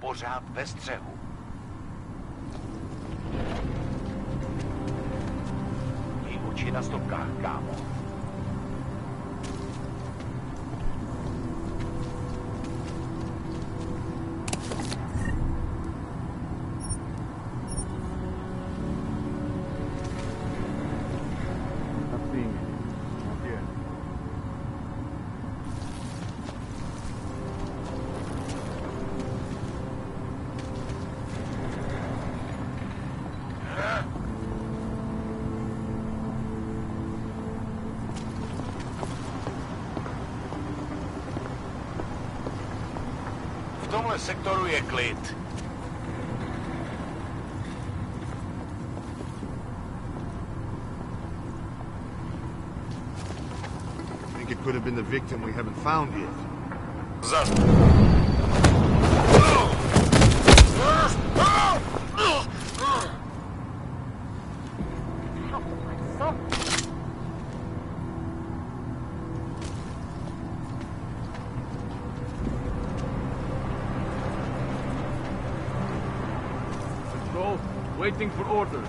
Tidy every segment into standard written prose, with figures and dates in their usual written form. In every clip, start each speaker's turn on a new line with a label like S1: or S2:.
S1: pořád ve střehu. Měj oči na stopkách, kámo. V tomhle sektoru je klid.
S2: Think it could have been the victim we haven't found yet.
S3: Control, waiting for orders.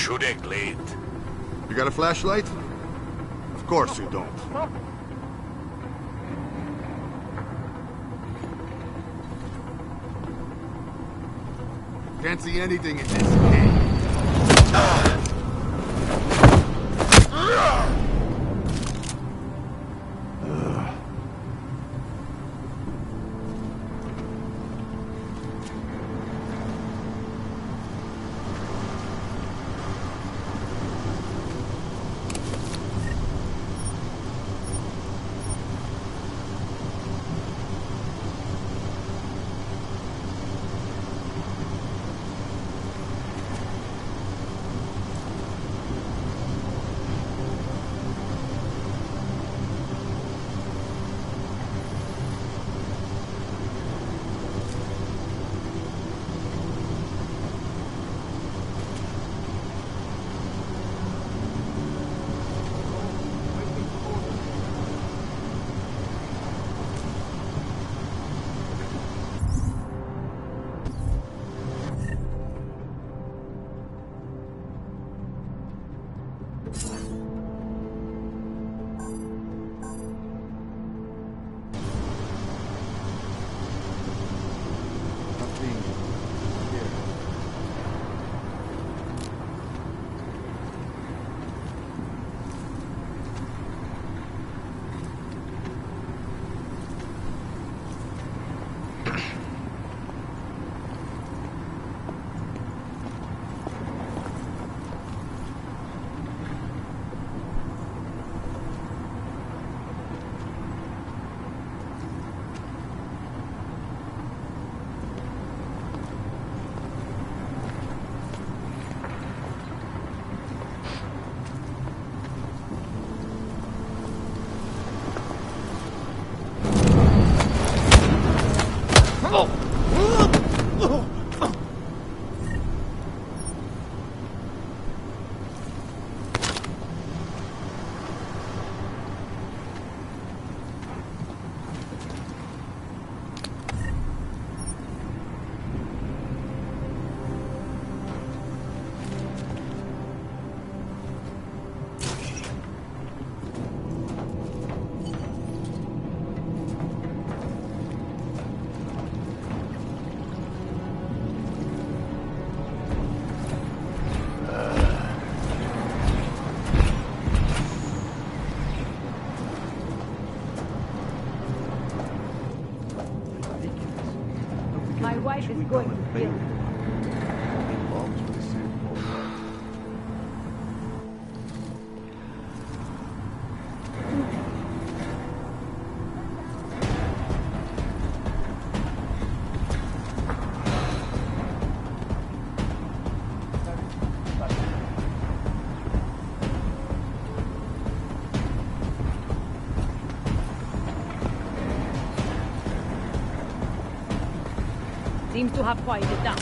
S1: Všude klid.
S2: You got a flashlight? Of course you don't. Can't see anything in this game.
S4: My wife is going to kill me. Seems to have quieted down.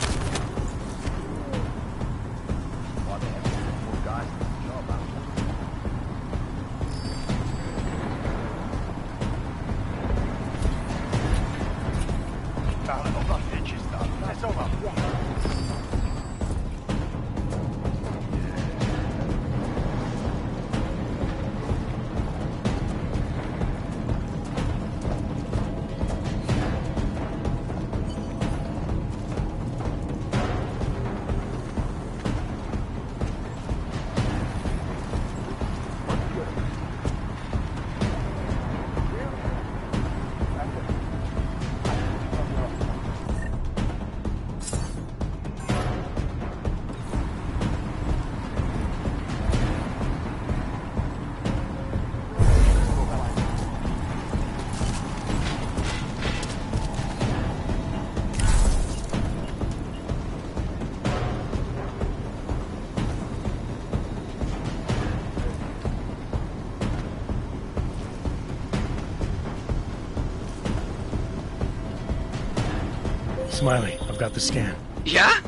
S5: Smiley, I've got the scan.
S6: Yeah?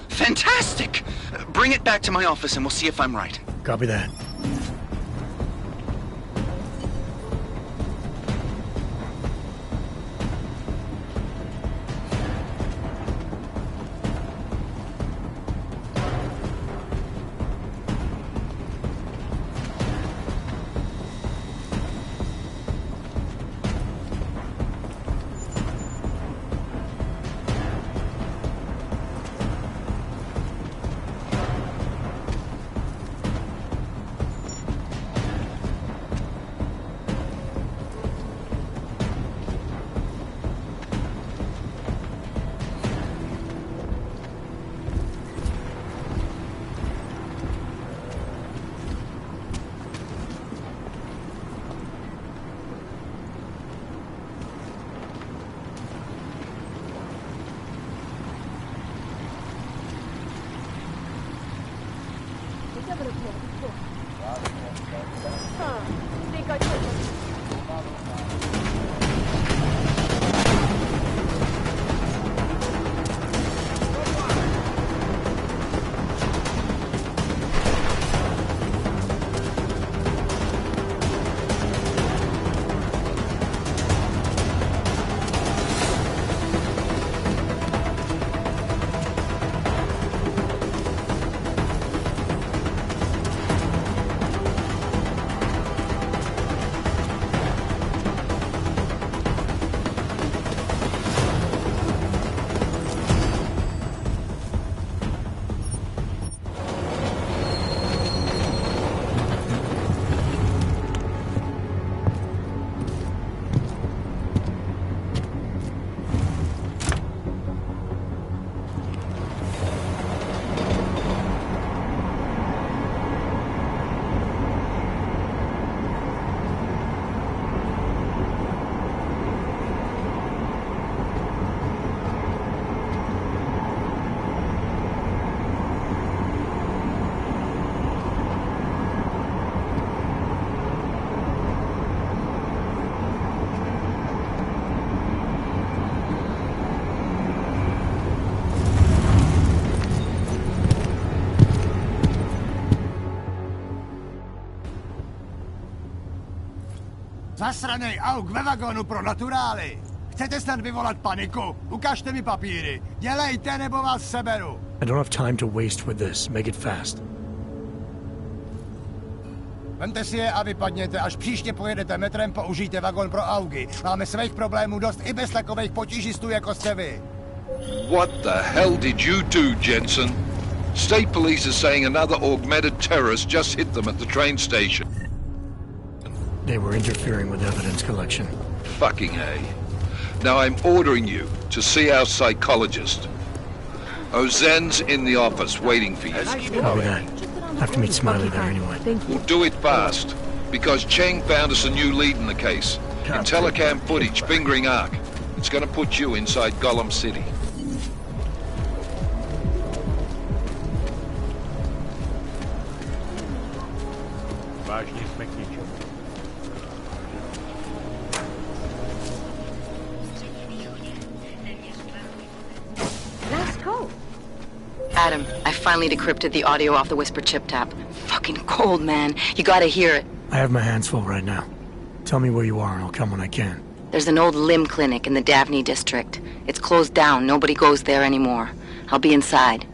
S6: Fantastic! Bring it back to my office and we'll see if I'm right.
S5: Copy that.
S4: Think I told you.
S7: Zasranej auk ve vagonu pro naturály! Chcete snad vyvolat paniku? Ukažte mi papíry. Dělejte, nebo vás seberu.
S5: I don't have time to waste with this. Make it fast.
S7: Vemte si je a vypadněte. Až příště pojedete metrem, použijte vagon pro augy. Máme svých problémů dost i bez takových potížistů, jako jste vy.
S8: What the hell did you do, Jensen? State police are saying another augmented terrorist just hit them at the train station.
S5: They were interfering with evidence collection.
S8: Fucking A. Now I'm ordering you to see our psychologist. Ozen's in the office waiting for you.
S5: Copy that. I have to meet Smiley there anyway.
S8: We'll do it fast, because Cheng found us a new lead in the case. In telecam footage fingering Ark. It's gonna put you inside Gollum City.
S3: Vážně jsme k ničemu.
S4: Let's go.
S9: Adam, I finally decrypted the audio off the Whisper chip tap. Fucking cold, man. You gotta hear it.
S5: I have my hands full right now. Tell me where you are and I'll come when I can.
S9: There's an old limb clinic in the Davney district. It's closed down. Nobody goes there anymore. I'll be inside.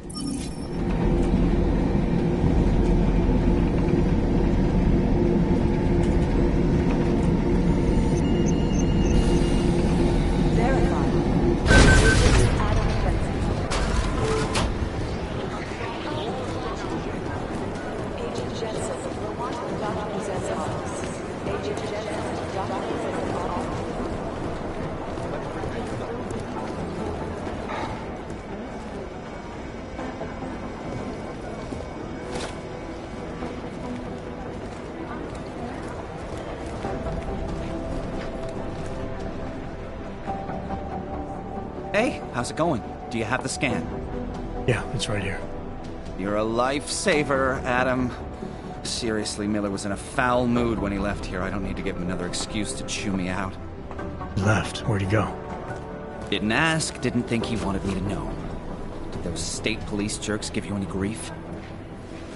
S10: Hey, how's it going? Do you have the scan?
S5: Yeah, it's right here.
S10: You're a lifesaver, Adam. Seriously, Miller was in a foul mood when he left here. I don't need to give him another excuse to chew me out.
S5: He left. Where'd he go?
S10: Didn't ask, didn't think he wanted me to know. Did those state police jerks give you any grief?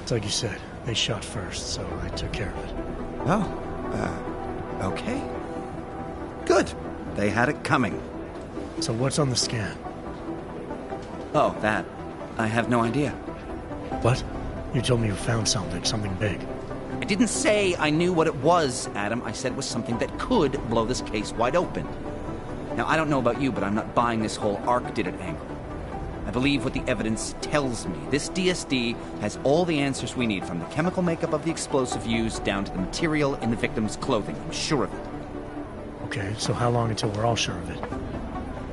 S5: It's like you said. They shot first, so I took care of it.
S10: Oh, okay. Good. They had it coming.
S5: So what's on the scan?
S10: Oh, that. I have no idea.
S5: What? You told me you found something big.
S10: I didn't say I knew what it was, Adam. I said it was something that could blow this case wide open. Now, I don't know about you, but I'm not buying this whole Ark did it angle. I believe what the evidence tells me. This DSD has all the answers we need, from the chemical makeup of the explosive used down to the material in the victim's clothing. I'm sure of it.
S5: Okay, so how long until we're all sure of it?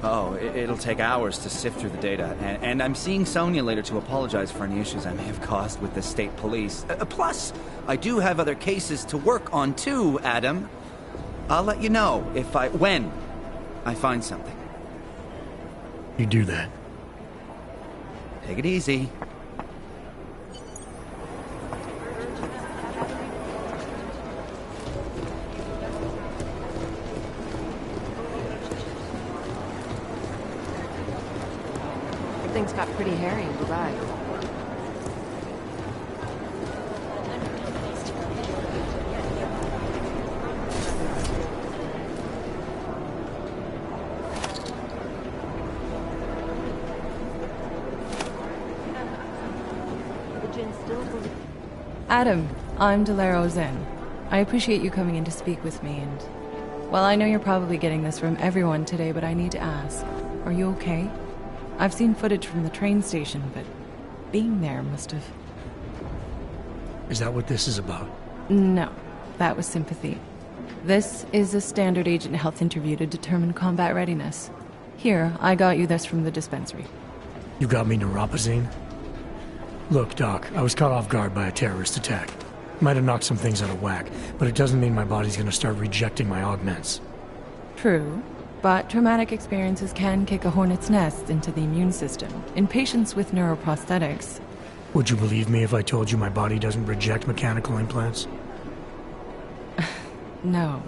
S10: Oh, it'll take hours to sift through the data, and I'm seeing Sonia later to apologize for any issues I may have caused with the state police. Plus, I do have other cases to work on too, Adam. I'll let you know when I find something.
S5: You do that.
S10: Take it easy.
S4: Things got pretty hairy in Dubai.
S11: Adam, I'm Delaro Zen. I appreciate you coming in to speak with me, and... well, I know you're probably getting this from everyone today, but I need to ask. Are you okay? I've seen footage from the train station, but being there must have...
S5: Is that what this is about?
S11: No, that was sympathy. This is a standard agent health interview to determine combat readiness. Here, I got you this from the dispensary.
S5: You got me neuropazine? Look, Doc, I was caught off guard by a terrorist attack. Might have knocked some things out of whack, but it doesn't mean my body's gonna start rejecting my augments.
S11: True, but traumatic experiences can kick a hornet's nest into the immune system. In patients with neuroprosthetics...
S5: Would you believe me if I told you my body doesn't reject mechanical implants?
S11: No.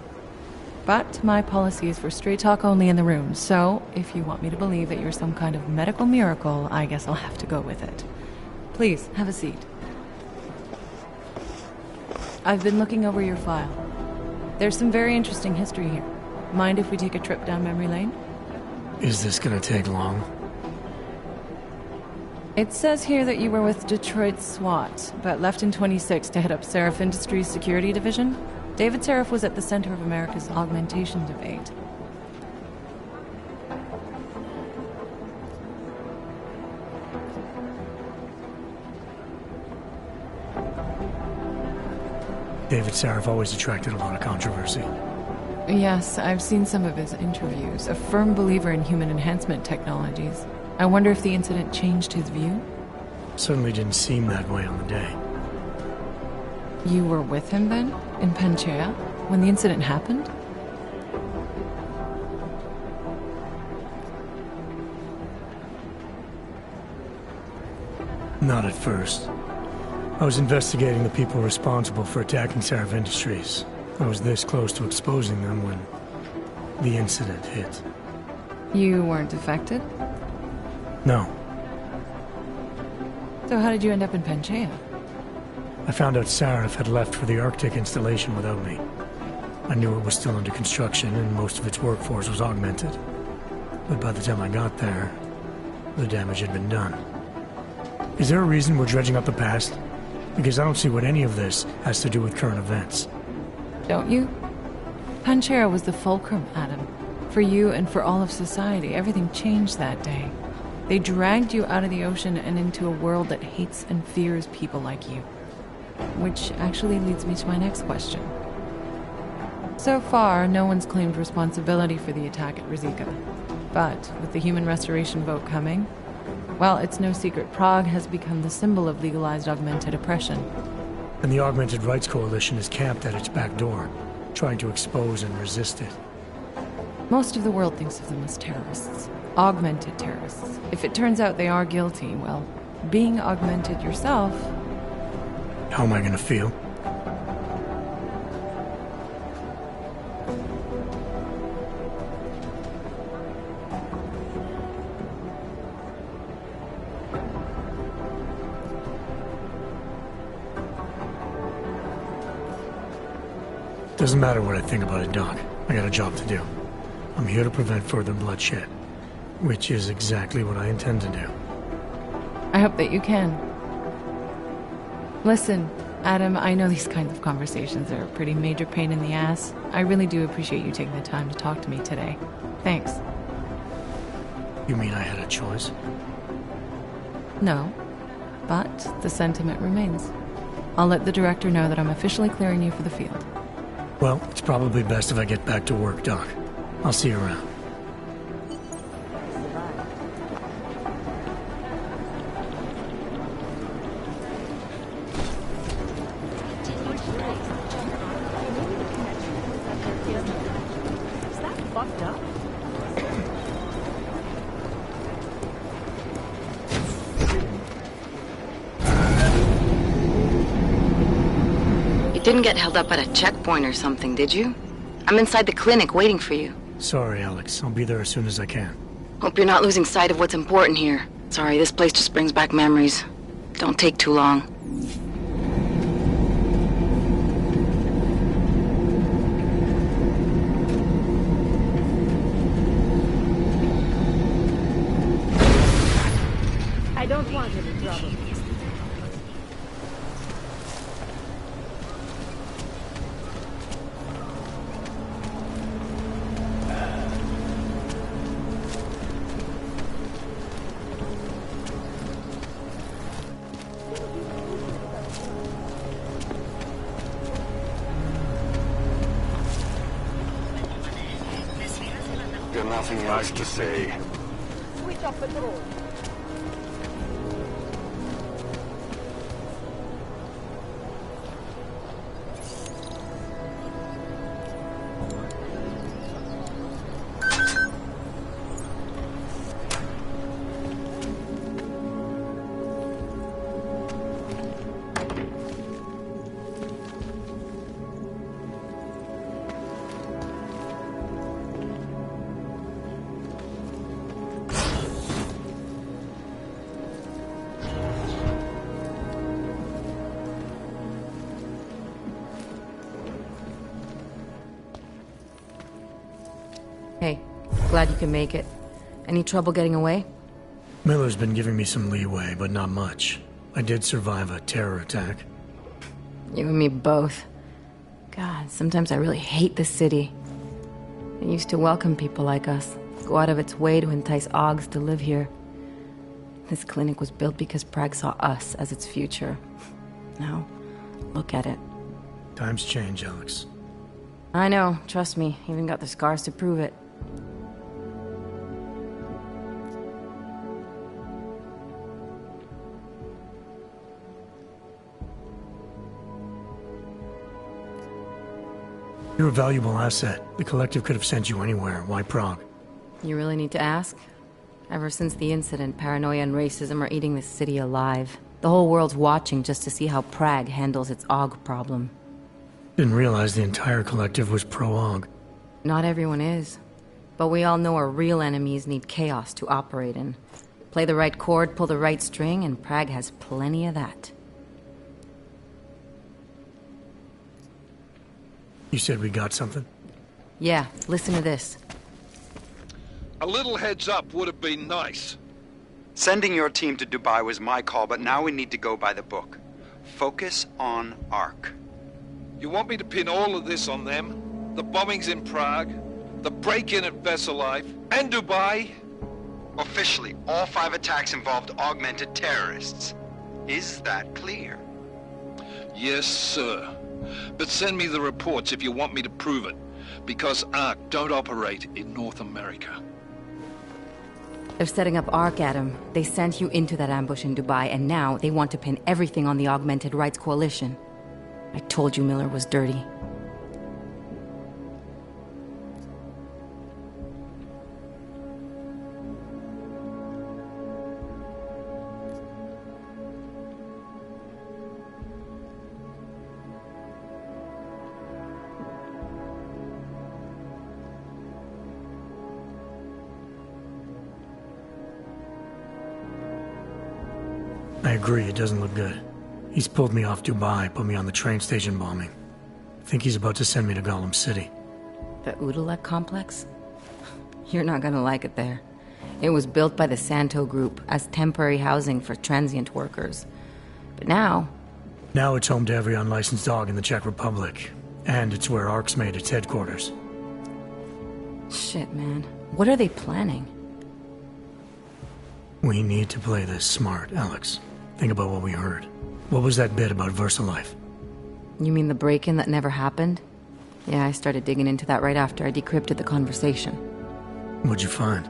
S11: But my policy is for straight talk only in the room, so if you want me to believe that you're some kind of medical miracle, I guess I'll have to go with it. Please, have a seat. I've been looking over your file. There's some very interesting history here. Mind if we take a trip down memory lane?
S5: Is this gonna take long?
S11: It says here that you were with Detroit SWAT, but left in 26 to head up Seraph Industries' security division. David Seraph was at the center of America's augmentation debate.
S5: David Seraph always attracted a lot of controversy.
S11: Yes, I've seen some of his interviews. A firm believer in human enhancement technologies. I wonder if the incident changed his view?
S5: Certainly didn't seem that way on the day.
S11: You were with him then? In Panchea? When the incident happened?
S5: Not at first. I was investigating the people responsible for attacking Seraph Industries. I was this close to exposing them when the incident hit.
S11: You weren't affected?
S5: No.
S11: So how did you end up in Panchea?
S5: I found out Seraph had left for the Arctic installation without me. I knew it was still under construction and most of its workforce was augmented. But by the time I got there, the damage had been done. Is there a reason we're dredging up the past? Because I don't see what any of this has to do with current events.
S11: Don't you? Panchea was the fulcrum, Adam. For you and for all of society, everything changed that day. They dragged you out of the ocean and into a world that hates and fears people like you. Which actually leads me to my next question. So far, no one's claimed responsibility for the attack at Rizika. But with the human restoration vote coming, well, it's no secret Prague has become the symbol of legalized augmented oppression.
S5: And the Augmented Rights Coalition is camped at its back door, trying to expose and resist it.
S11: Most of the world thinks of them as terrorists. Augmented terrorists. If it turns out they are guilty, well, being augmented yourself...
S5: How am I gonna feel? Doesn't matter what I think about it, Doc. I got a job to do. I'm here to prevent further bloodshed, which is exactly what I intend to do.
S11: I hope that you can. Listen, Adam, I know these kinds of conversations are a pretty major pain in the ass. I really do appreciate you taking the time to talk to me today. Thanks.
S5: You mean I had a choice?
S11: No, but the sentiment remains. I'll let the director know that I'm officially clearing you for the field.
S5: Well, it's probably best if I get back to work, Doc. I'll see you around.
S4: Is that fucked up?
S9: You didn't get held up at a checkpoint or something, did you? I'm inside the clinic waiting for you.
S5: Sorry, Alex. I'll be there as soon as I can.
S9: Hope you're not losing sight of what's important here. Sorry, this place just brings back memories. Don't take too long.
S4: I don't want any trouble.
S1: Got nothing else to say.
S4: Switch off patrol.
S9: Hey, glad you can make it. Any trouble getting away?
S5: Miller's been giving me some leeway, but not much. I did survive a terror attack.
S9: You and me both. God, sometimes I really hate this city. It used to welcome people like us, go out of its way to entice Augs to live here. This clinic was built because Prague saw us as its future. Now, look at it.
S5: Times change, Alex.
S9: I know, trust me, even got the scars to prove it.
S5: You're a valuable asset. The Collective could have sent you anywhere. Why Prague?
S9: You really need to ask? Ever since the incident, paranoia and racism are eating this city alive. The whole world's watching just to see how Prague handles its Aug problem.
S5: Didn't realize the entire Collective was pro-Aug.
S9: Not everyone is. But we all know our real enemies need chaos to operate in. Play the right chord, pull the right string, and Prague has plenty of that.
S5: You said we got something?
S9: Yeah, listen to this.
S8: A little heads up would have been nice.
S6: Sending your team to Dubai was my call, but now we need to go by the book. Focus on Ark.
S8: You want me to pin all of this on them? The bombings in Prague, the break-in at Veselife, and Dubai?
S6: Officially, all 5 attacks involved augmented terrorists. Is that clear?
S8: Yes, sir. But send me the reports if you want me to prove it, because Ark don't operate in North America.
S9: They're setting up Ark, Adam. They sent you into that ambush in Dubai, and now they want to pin everything on the Augmented Rights Coalition. I told you Miller was dirty.
S5: I agree, it doesn't look good. He's pulled me off Dubai, put me on the train station bombing. I think he's about to send me to Gollum City.
S9: The Udalek complex? You're not gonna like it there. It was built by the Santo Group as temporary housing for transient workers. But now...
S5: Now it's home to every unlicensed dog in the Czech Republic. And it's where Ark's made its headquarters.
S9: Shit, man. What are they planning?
S5: We need to play this smart, Alex. Think about what we heard. What was that bit about VersaLife?
S9: You mean the break-in that never happened? Yeah, I started digging into that right after I decrypted the conversation.
S5: What'd you find?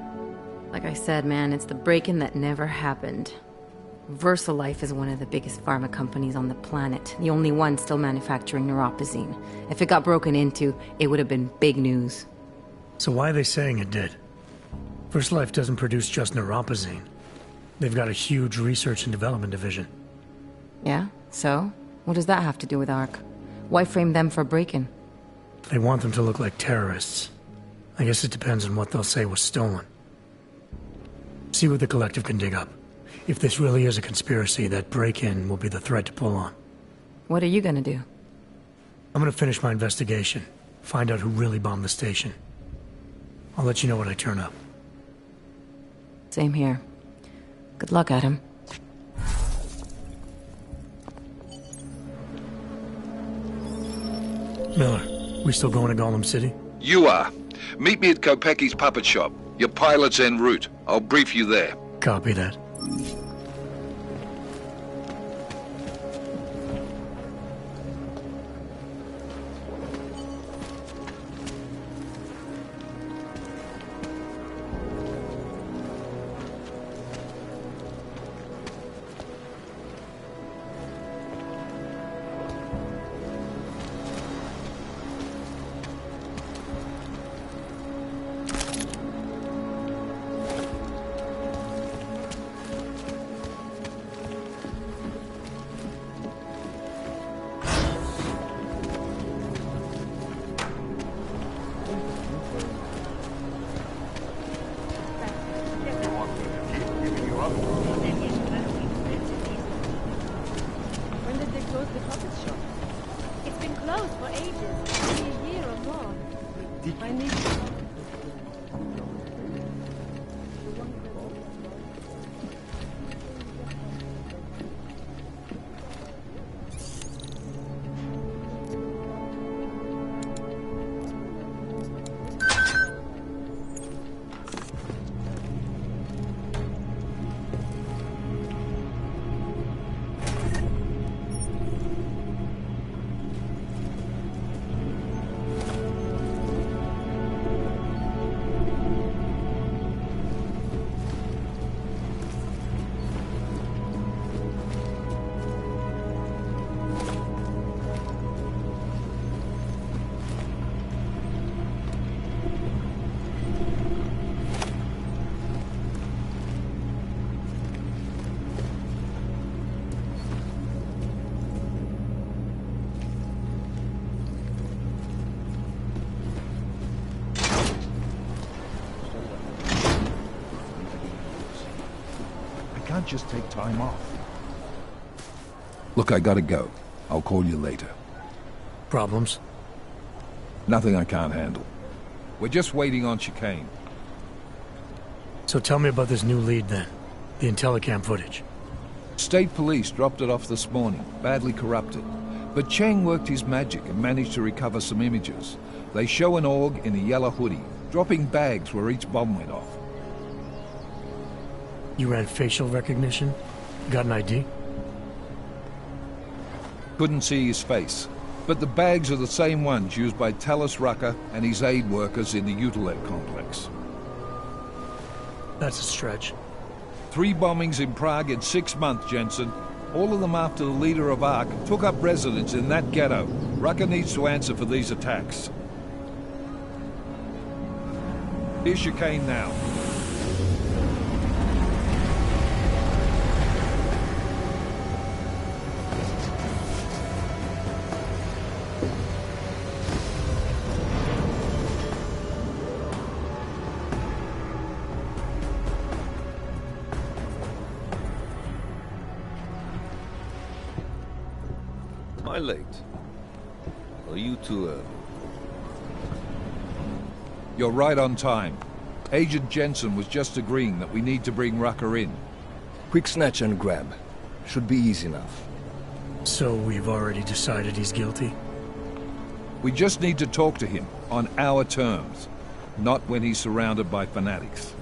S9: Like I said, man, it's the break-in that never happened. VersaLife is one of the biggest pharma companies on the planet, the only one still manufacturing neuropozyne. If it got broken into, it would have been big news.
S5: So why are they saying it did? VersaLife doesn't produce just neuropozyne. They've got a huge research and development division.
S9: Yeah? So? What does that have to do with Ark? Why frame them for break-in?
S5: They want them to look like terrorists. I guess it depends on what they'll say was stolen. See what the Collective can dig up. If this really is a conspiracy, that break-in will be the thread to pull on.
S9: What are you gonna do?
S5: I'm gonna finish my investigation. Find out who really bombed the station. I'll let you know when I turn up.
S9: Same here. Good luck, Adam.
S5: Miller, we still going to Gollum City?
S8: You are. Meet me at Kopecki's puppet shop. Your pilot's en route. I'll brief you there.
S5: Copy that.
S4: When did they close the puppet shop? It's been closed for ages. Maybe a year or more. I need to...
S12: Can't just take time off.
S13: Look, I gotta go. I'll call you later.
S5: Problems?
S13: Nothing I can't handle. We're just waiting on chicane.
S5: So tell me about this new lead then. The Intellicam footage.
S13: State police dropped it off this morning, badly corrupted. But Cheng worked his magic and managed to recover some images. They show an org in a yellow hoodie, dropping bags where each bomb went off.
S5: You ran facial recognition? Got an ID?
S13: Couldn't see his face, but the bags are the same ones used by Talos Rucker and his aid workers in the Utilep complex.
S5: That's a stretch.
S13: 3 bombings in Prague in 6 months, Jensen. All of them after the leader of ARC took up residence in that ghetto. Rucker needs to answer for these attacks. Here's chicane now.
S14: Am I late? Are you too early?
S13: You're right on time. Agent Jensen was just agreeing that we need to bring Rucker in.
S14: Quick snatch and grab. Should be easy enough.
S5: So we've already decided he's guilty?
S13: We just need to talk to him on our terms, not when he's surrounded by fanatics.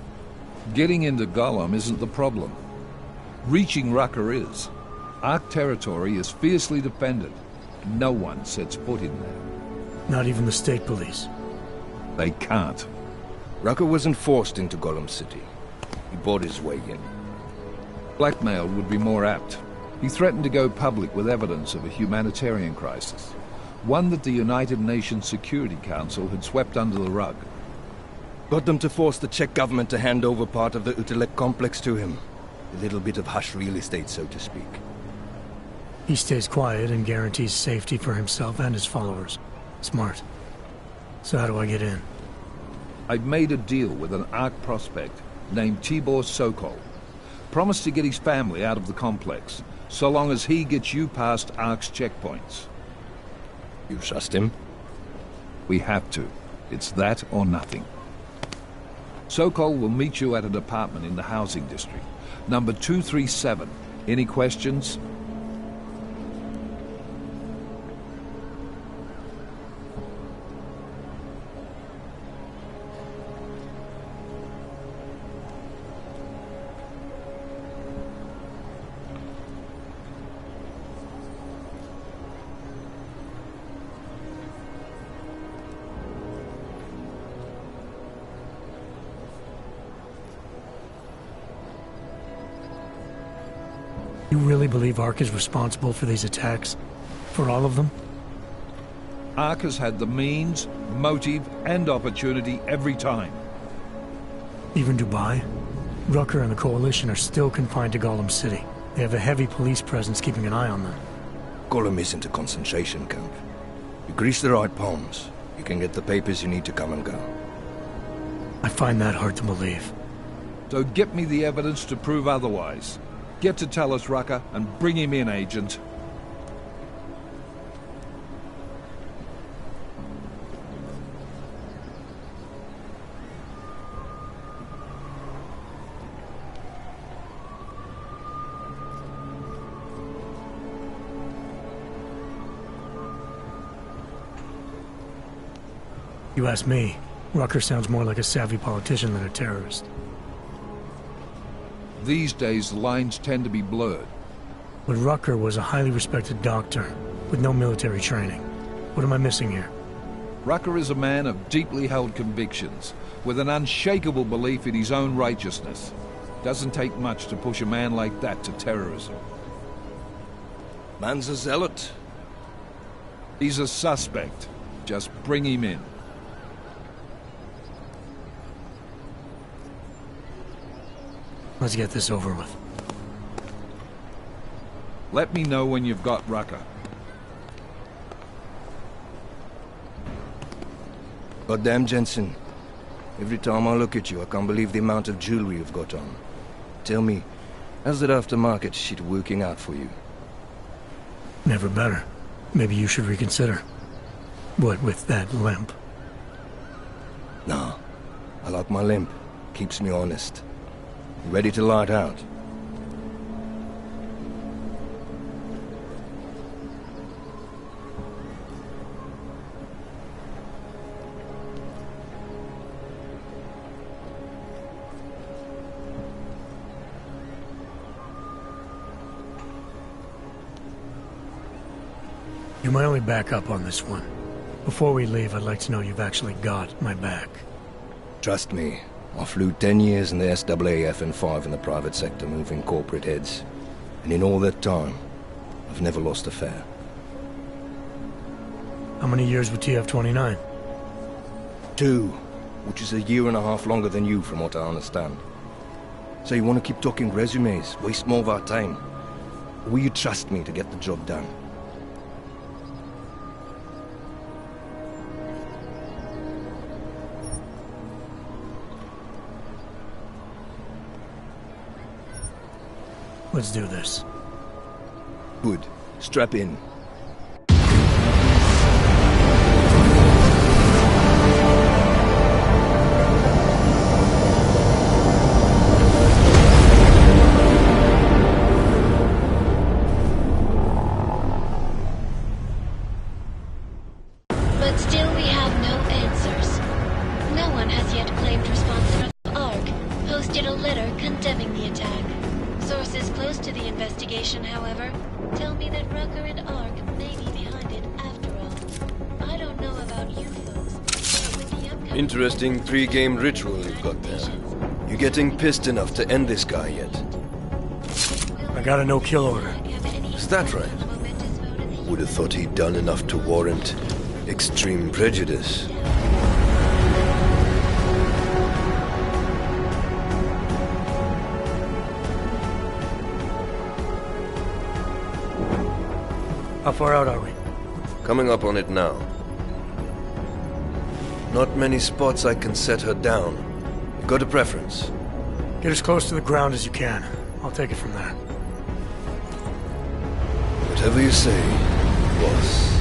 S13: Getting into Gollum isn't the problem. Reaching Rucker is. ARC territory is fiercely defended. No one sets foot in there.
S5: Not even the state police?
S13: They can't.
S14: Rucker wasn't forced into Gollum City. He bought his way in.
S13: Blackmail would be more apt. He threatened to go public with evidence of a humanitarian crisis. One that the United Nations Security Council had swept under the rug.
S14: Got them to force the Czech government to hand over part of the Utilep complex to him. A little bit of hush real estate, so to speak.
S5: He stays quiet and guarantees safety for himself and his followers. Smart. So how do I get in?
S13: I've made a deal with an ARC prospect named Tibor Sokol. Promise to get his family out of the complex, so long as he gets you past ARC's checkpoints.
S14: You trust him?
S13: We have to. It's that or nothing. Sokol will meet you at an apartment in the housing district. Number 237. Any questions?
S5: You really believe ARC is responsible for these attacks? For all of them?
S13: ARC has had the means, motive, and opportunity every time.
S5: Even Dubai? Rucker and the Coalition are still confined to Gollum City. They have a heavy police presence keeping an eye on them.
S14: Gollum isn't a concentration camp. You grease the right palms, you can get the papers you need to come and go.
S5: I find that hard to believe.
S13: So get me the evidence to prove otherwise. Get to Talos Rucker and bring him in, Agent.
S5: You ask me, Rucker sounds more like a savvy politician than a terrorist.
S13: These days, the lines tend to be blurred.
S5: But Rucker was a highly respected doctor, with no military training. What am I missing here?
S13: Rucker is a man of deeply held convictions, with an unshakable belief in his own righteousness. Doesn't take much to push a man like that to terrorism.
S14: Man's a zealot.
S13: He's a suspect. Just bring him in.
S5: Let's get this over with.
S13: Let me know when you've got Rucker.
S14: Goddamn, Jensen. Every time I look at you, I can't believe the amount of jewelry you've got on. Tell me, how's that aftermarket shit working out for you?
S5: Never better. Maybe you should reconsider. What with that limp?
S14: Nah. I like my limp. Keeps me honest. Ready to light out.
S5: You're my only backup on this one. Before we leave, I'd like to know you've actually got my back.
S14: Trust me. I flew 10 years in the SAAF and 5 in the private sector moving corporate heads. And in all that time, I've never lost a fare.
S5: How many years with TF-29?
S14: 2, which is a year and a half longer than you from what I understand. So you want to keep talking resumes, waste more of our time? Or will you trust me to get the job done?
S5: Let's do this.
S14: Good. Strap in.
S15: But still we have no answers. No one has yet claimed responsibility. ARC posted a letter condemning the attack. Sources close to the investigation, however, tell me that Rucker and ARC may be behind it after all. I don't know about you folks, but with the upcoming...
S14: Interesting pre-game ritual you've got there. You getting pissed enough to end this guy yet?
S5: I got a no-kill order.
S14: Is that right? Would have thought he'd done enough to warrant extreme prejudice.
S5: How far out are we?
S14: Coming up on it now. Not many spots I can set her down. You got a preference?
S5: Get as close to the ground as you can. I'll take it from there.
S14: Whatever you say, boss.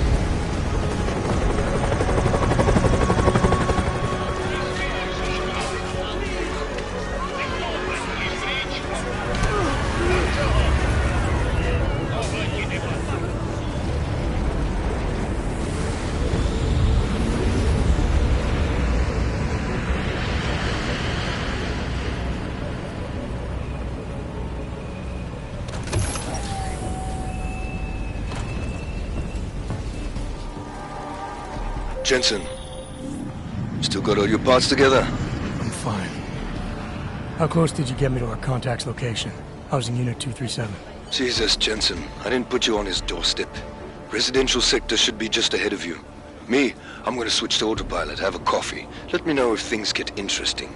S14: Jensen, still got all your parts together?
S5: I'm fine. How close did you get me to our contact's location? I was in Unit 237.
S14: Jesus, Jensen, I didn't put you on his doorstep. Residential sector should be just ahead of you. Me, I'm gonna switch to autopilot, have a coffee. Let me know if things get interesting.